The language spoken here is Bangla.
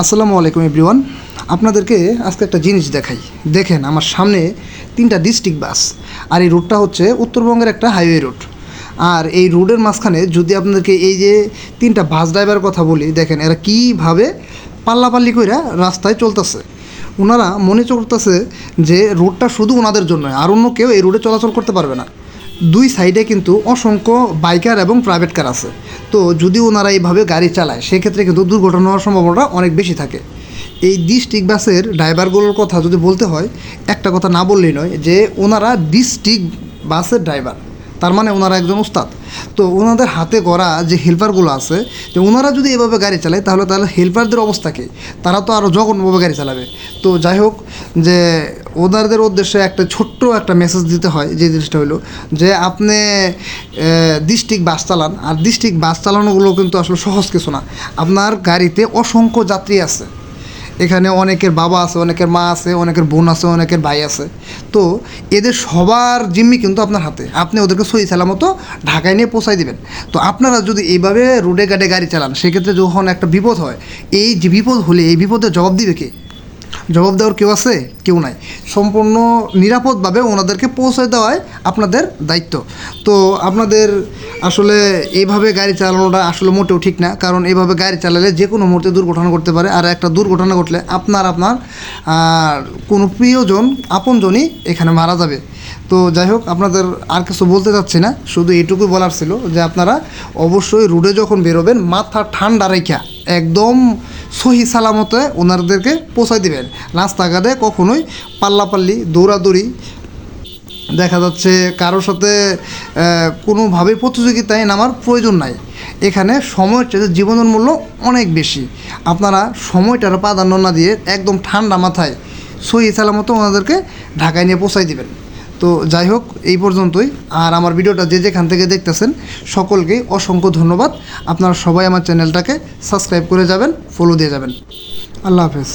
আসসালামু আলাইকুম এভরিওয়ান। আপনাদেরকে আজকে একটা জিনিস দেখাই। দেখেন আমার সামনে 3টা ডিস্ট্রিক্ট বাস, আর এই রুটটা হচ্ছে উত্তরবঙ্গের একটা হাইওয়ে রুট। আর এই রোডের মাঝখানে যদি আপনাদেরকে এই যে 3টা বাস ড্রাইভারের কথা বলি, দেখেন এরা কীভাবে পাল্লাপাল্লি কইরা রাস্তায় চলতেছে। ওনারা মনে করতেছে যে রোডটা শুধু ওনাদের জন্য, আর অন্য কেউ এই রোডে চলাচল করতে পারবে না। দুই সাইডে কিন্তু অসংখ্য বাইকার এবং প্রাইভেট কার আছে। তো যদি ওনারা এইভাবে গাড়ি চালায় সেক্ষেত্রে কিন্তু দুর্ঘটনা হওয়ার সম্ভাবনা অনেক বেশি থাকে। এই ডিস্ট্রিক্ট বাসের ড্রাইভারগুলোর কথা যদি বলতে হয়, একটা কথা না বললেই নয় যে ওনারা ডিস্ট্রিক্ট বাসের ড্রাইভার, তার মানে ওনারা একজন উস্তাদ। তো ওনাদের হাতে গড়া যে হেল্পারগুলো আছে, যে ওনারা যদি এভাবে গাড়ি চালায় তাহলে হেল্পারদের অবস্থা কী? তারা তো আরও জঘন্যভাবে গাড়ি চালাবে। তো যাই হোক, যে ওনাদের উদ্দেশ্যে একটা ছোট্ট একটা মেসেজ দিতে হয়, যে জিনিসটা হলো যে আপনি ডিস্ট্রিক্ট বাস চালান, আর ডিস্ট্রিক্ট বাস চালানোগুলো কিন্তু আসলে সহজ কিছু না। আপনার গাড়িতে অসংখ্য যাত্রী আছে, এখানে অনেকের বাবা আছে, অনেকের মা আছে, অনেকের বোন আছে, অনেকের ভাই আছে। তো এদের সবার জিম্মি কিন্তু আপনার হাতে। আপনি ওদেরকে সহি সালামতো ঢাকায় নিয়ে পৌঁছাই দিবেন। তো আপনারা যদি এইভাবে রোডে ঘাটে গাড়ি চালান, সেক্ষেত্রে যখন একটা বিপদ হয়, এই যে বিপদ হলে এই বিপদের জবাব দিবে কে? জবাব দেওয়ার কেউ আছে? কেউ নাই। সম্পূর্ণ নিরাপদভাবে ওনাদেরকে পৌঁছে দেওয়াই আপনাদের দায়িত্ব। তো আপনাদের আসলে এইভাবে গাড়ি চালানোটা আসলে মোটেও ঠিক না, কারণ এইভাবে গাড়ি চালালে যে কোনো মুহূর্তে দুর্ঘটনা ঘটতে পারে। আর একটা দুর্ঘটনা ঘটলে আপনার কোনো প্রিয়জন, আপনজনই এখানে মারা যাবে। তো যাই হোক, আপনাদের আর কিছু বলতে চাচ্ছি না, শুধু এইটুকুই বলার ছিল যে আপনারা অবশ্যই রোডে যখন বেরোবেন মাথা ঠান্ডা রেখা একদম সহি সালামতে ওনাদেরকে পৌঁছায় দিবেন। রাস্তাঘাটে কখনোই পাল্লাপাল্লি দৌড়াদৌড়ি, দেখা যাচ্ছে কারোর সাথে কোনোভাবেই প্রতিযোগিতায় নামার প্রয়োজন নাই। এখানে সময়ের চেয়ে জীবনের মূল্য অনেক বেশি। আপনারা সময়টার প্রাধান্য না দিয়ে একদম ঠান্ডা মাথায় সহি সালামতো ওনাদেরকে ঢাকায় নিয়ে পৌঁছাই দিবেন। তো যাই হোক, এই পর্যন্তই। আর আমার ভিডিওটা যে যেখান থেকে দেখতেছেন সকলকেই অসংখ্য ধন্যবাদ। আপনারা সবাই আমার চ্যানেলটাকে সাবস্ক্রাইব করে যাবেন, ফলো দিয়ে যাবেন। আল্লাহ হাফেজ।